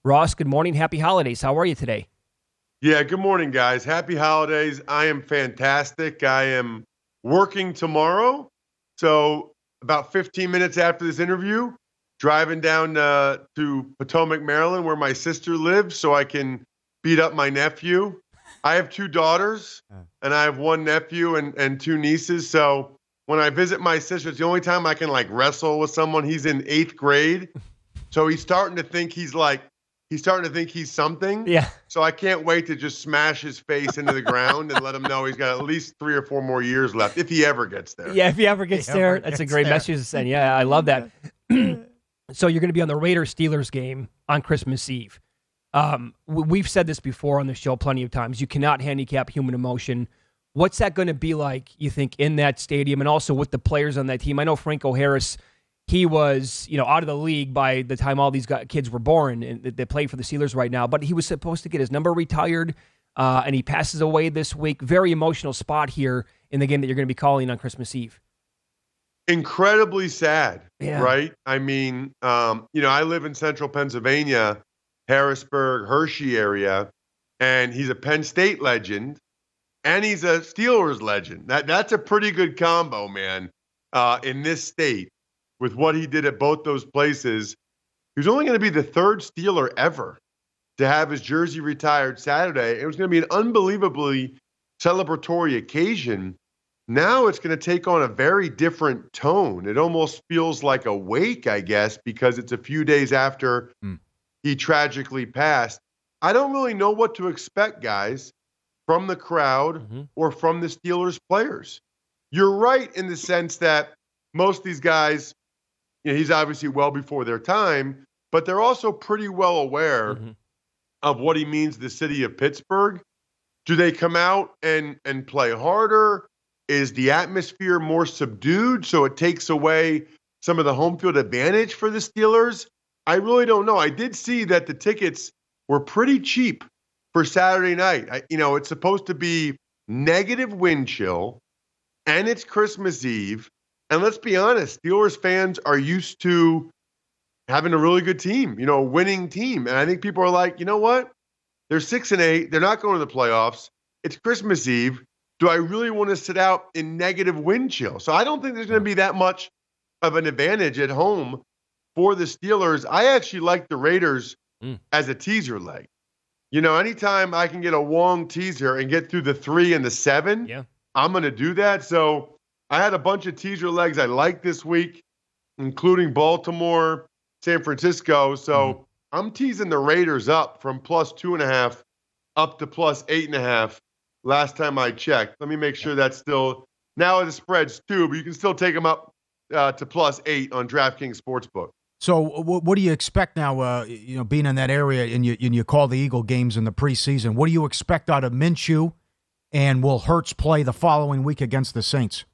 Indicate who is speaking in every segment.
Speaker 1: Ross, good morning. Happy holidays. How are you today?
Speaker 2: Yeah, good morning, guys. Happy holidays. I am fantastic. I am working tomorrow. So about 15 minutes after this interview, driving down to Potomac, Maryland, where my sister lives, so I can beat up my nephew. I have 2 daughters, and I have 1 nephew and 2 nieces. So when I visit my sister, it's the only time I can, wrestle with someone. He's in 8th grade, so he's starting to think he's something.
Speaker 1: Yeah.
Speaker 2: So I can't wait to just smash his face into the ground and let him know he's got at least 3 or 4 more years left, if he ever gets there.
Speaker 1: Yeah, if he ever gets there, that's a great message to send. Yeah, I love that. So you're going to be on the Raiders-Steelers game on Christmas Eve. We've said this before on the show plenty of times. You cannot handicap human emotion. What's that going to be like, you think, in that stadium and also with the players on that team? I know Franco Harris, he was, out of the league by the time all these kids were born, and they play for the Steelers right now. But he was supposed to get his number retired, and he passes away this week. Very emotional spot here in the game that you're going to be calling on Christmas Eve.
Speaker 2: Incredibly sad,
Speaker 1: Yeah.
Speaker 2: right? I mean, I live in central Pennsylvania, Harrisburg, Hershey area, and he's a Penn State legend, and he's a Steelers legend. That's a pretty good combo, man, in this state. With what he did at both those places, he was only going to be the 3rd Steeler ever to have his jersey retired Saturday. It was going to be an unbelievably celebratory occasion. Now it's going to take on a very different tone. It almost feels like a wake, I guess, because it's a few days after he tragically passed. I don't really know what to expect, guys, from the crowd or from the Steelers players. You're right in the sense that most of these guys, he's obviously well before their time, but they're also pretty well aware of what he means to the city of Pittsburgh. Do they come out and play harder? Is the atmosphere more subdued so it takes away some of the home field advantage for the Steelers? I really don't know. I did see that the tickets were pretty cheap for Saturday night. It's supposed to be negative wind chill, and it's Christmas Eve. And let's be honest, Steelers fans are used to having a really good team, a winning team. And I think people are like, you know what? They're 6-8. They're not going to the playoffs. It's Christmas Eve. Do I really want to sit out in negative wind chill? So I don't think there's going to be that much of an advantage at home for the Steelers. I actually like the Raiders as a teaser leg. Anytime I can get a Wong teaser and get through the 3 and the 7, I'm going to do that. So I had a bunch of teaser legs I liked this week, including Baltimore, San Francisco. So I'm teasing the Raiders up from plus 2.5 up to plus 8.5 last time I checked. Let me make sure that's still, now the spread's 2, but you can still take them up to plus 8 on DraftKings Sportsbook.
Speaker 3: So what do you expect now, being in that area and you call the Eagle games in the preseason? What do you expect out of Minshew, and will Hurts play the following week against the Saints?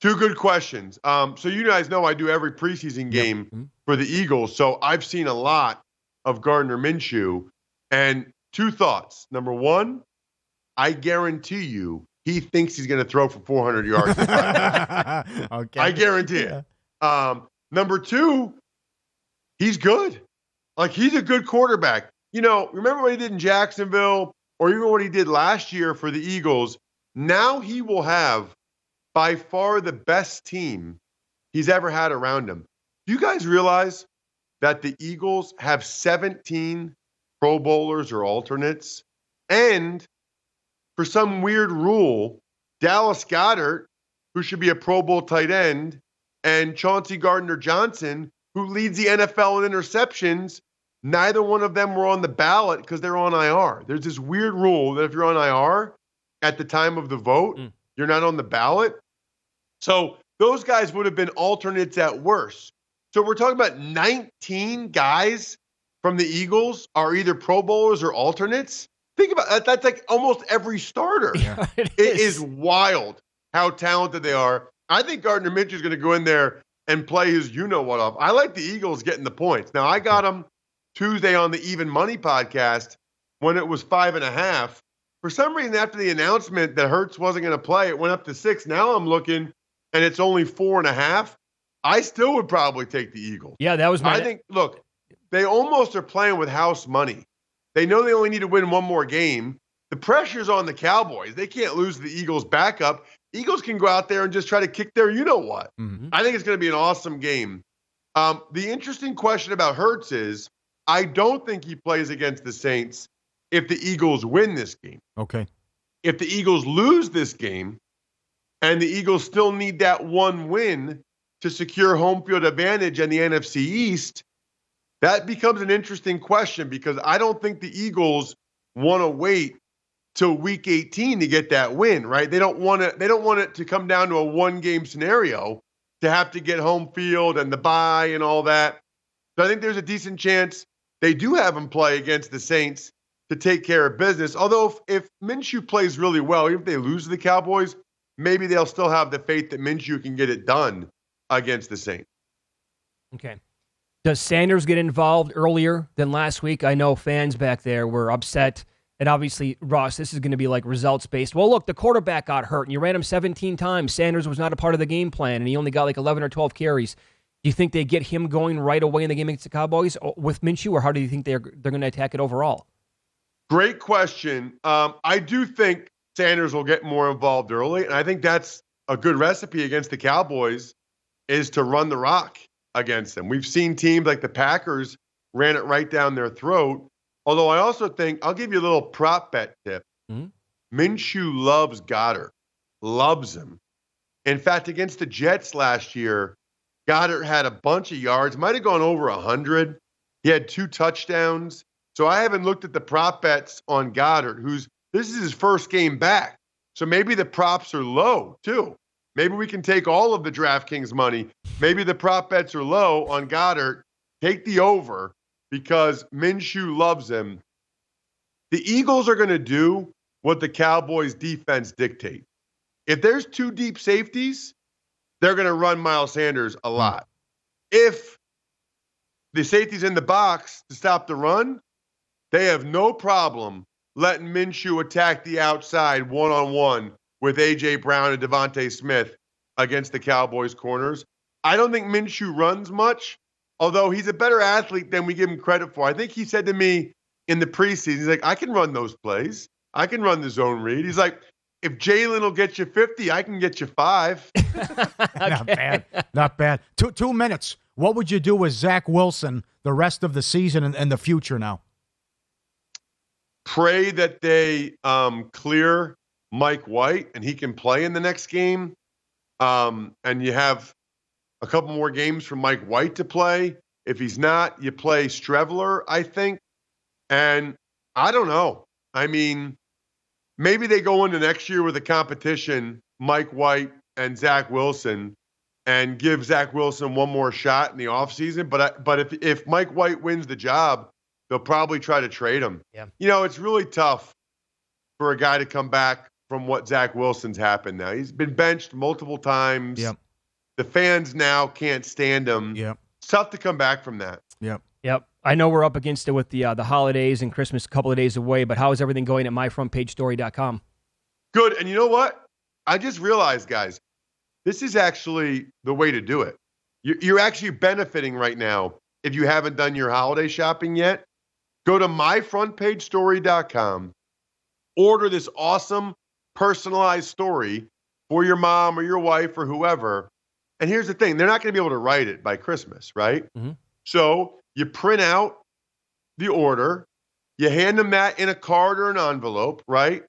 Speaker 2: 2 good questions. So you guys know I do every preseason game for the Eagles, so I've seen a lot of Gardner Minshew. And 2 thoughts. Number 1, I guarantee you he thinks he's going to throw for 400 yards.
Speaker 3: Okay.
Speaker 2: I guarantee it. Number 2, he's good. He's a good quarterback. Remember what he did in Jacksonville, or even what he did last year for the Eagles? Now he will have by far the best team he's ever had around him. Do you guys realize that the Eagles have 17 Pro Bowlers or alternates? And for some weird rule, Dallas Goedert, who should be a Pro Bowl tight end, and Chauncey Gardner-Johnson, who leads the NFL in interceptions, neither one of them were on the ballot because they're on IR. There's this weird rule that if you're on IR at the time of the vote, you're not on the ballot. So those guys would have been alternates at worst. So we're talking about 19 guys from the Eagles are either Pro Bowlers or alternates. Think about that. That's like almost every starter.
Speaker 1: Yeah,
Speaker 2: it is wild how talented they are. I think Gardner Minshew is going to go in there and play his you-know-what off. I like the Eagles getting the points. Now, I got them Tuesday on the Even Money podcast when it was 5.5. For some reason, after the announcement that Hurts wasn't going to play, it went up to 6. Now I'm looking, and it's only 4.5. I still would probably take the Eagles.
Speaker 1: Yeah, that was my...
Speaker 2: I think, look, they almost are playing with house money. They know they only need to win one more game. The pressure's on the Cowboys. They can't lose the Eagles' backup. Eagles can go out there and just try to kick their you-know-what.
Speaker 3: Mm-hmm.
Speaker 2: I think it's going to be an awesome game. The interesting question about Hurts is I don't think he plays against the Saints if the Eagles win this game.
Speaker 3: Okay.
Speaker 2: If the Eagles lose this game and the Eagles still need that one win to secure home field advantage in the NFC East, that becomes an interesting question because I don't think the Eagles want to wait till week 18 to get that win, right? They don't want it to come down to a one-game scenario to have to get home field and the bye and all that. So I think there's a decent chance they do have him play against the Saints to take care of business. Although if Minshew plays really well, even if they lose to the Cowboys, maybe they'll still have the faith that Minshew can get it done against the Saints.
Speaker 1: Okay. Does Sanders get involved earlier than last week? I know fans back there were upset. And obviously, Ross, this is going to be like results-based. Well, look, the quarterback got hurt, and you ran him 17 times. Sanders was not a part of the game plan, and he only got like 11 or 12 carries. Do you think they get him going right away in the game against the Cowboys with Minshew, or how do you think they're going to attack it overall?
Speaker 2: Great question. I do think Sanders will get more involved early, and I think that's a good recipe against the Cowboys is to run the rock against them. We've seen teams like the Packers ran it right down their throat. Although I also think, I'll give you a little prop bet tip. Mm-hmm. Minshew loves Goddard, loves him. In fact, against the Jets last year, Goddard had a bunch of yards, might have gone over 100. He had 2 touchdowns. So I haven't looked at the prop bets on Goddard, this is his first game back. So maybe the props are low too. Maybe we can take all of the DraftKings money. Maybe the prop bets are low on Goddard. Take the over. Because Minshew loves him. The Eagles are going to do what the Cowboys' defense dictates. If there's 2 deep safeties, they're going to run Miles Sanders a lot. If the safety's in the box to stop the run, they have no problem letting Minshew attack the outside one-on-one with A.J. Brown and Devontae Smith against the Cowboys' corners. I don't think Minshew runs much. Although he's a better athlete than we give him credit for. I think he said to me in the preseason, he's like, I can run those plays. I can run the zone read. He's like, if Jalen will get you 50, I can get you 5.
Speaker 3: Not bad. Not bad. 2 minutes. What would you do with Zach Wilson the rest of the season and the future now?
Speaker 2: Pray that they clear Mike White and he can play in the next game. And you have a couple more games for Mike White to play. If he's not, you play Streveler, I think. And I don't know. I mean, maybe they go into next year with a competition, Mike White and Zach Wilson, and give Zach Wilson one more shot in the offseason. But if Mike White wins the job, they'll probably try to trade him.
Speaker 1: Yeah.
Speaker 2: You know, it's really tough for a guy to come back from what Zach Wilson's happened now. He's been benched multiple times.
Speaker 3: Yep.
Speaker 2: The fans now can't stand him.
Speaker 3: Yep.
Speaker 2: It's tough to come back from that.
Speaker 3: Yep.
Speaker 1: I know we're up against it with the holidays and Christmas a couple of days away, but how is everything going at myfrontpagestory.com?
Speaker 2: Good. And you know what? I just realized, guys, this is actually the way to do it. You're actually benefiting right now if you haven't done your holiday shopping yet. Go to myfrontpagestory.com. Order this awesome personalized story for your mom or your wife or whoever. And here's the thing, they're not going to be able to write it by Christmas, right? Mm-hmm. So you print out the order, you hand them that in a card or an envelope, right?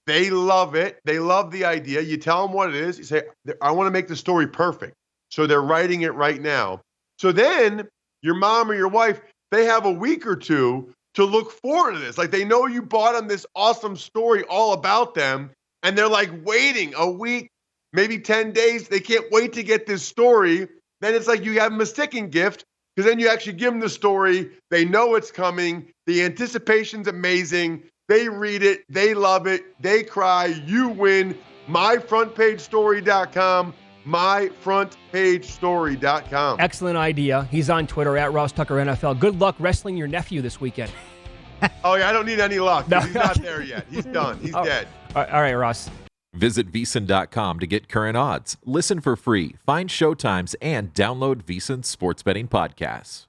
Speaker 2: They love it. They love the idea. You tell them what it is. You say, I want to make the story perfect. So they're writing it right now. So then your mom or your wife, they have a week or two to look forward to this. Like they know you bought them this awesome story all about them, and they're like waiting a week, maybe 10 days. They can't wait to get this story. Then it's like you have them a sticking gift because then you actually give them the story. They know it's coming. The anticipation's amazing. They read it. They love it. They cry. You win. MyFrontPageStory.com. MyFrontPageStory.com.
Speaker 1: Excellent idea. He's on Twitter at Ross Tucker NFL. Good luck wrestling your nephew this weekend.
Speaker 2: Oh, yeah, I don't need any luck. No. He's not there yet. He's done. He's dead.
Speaker 1: All right, Ross.
Speaker 4: Visit VSiN.com to get current odds, listen for free, find showtimes, and download VSiN sports betting podcasts.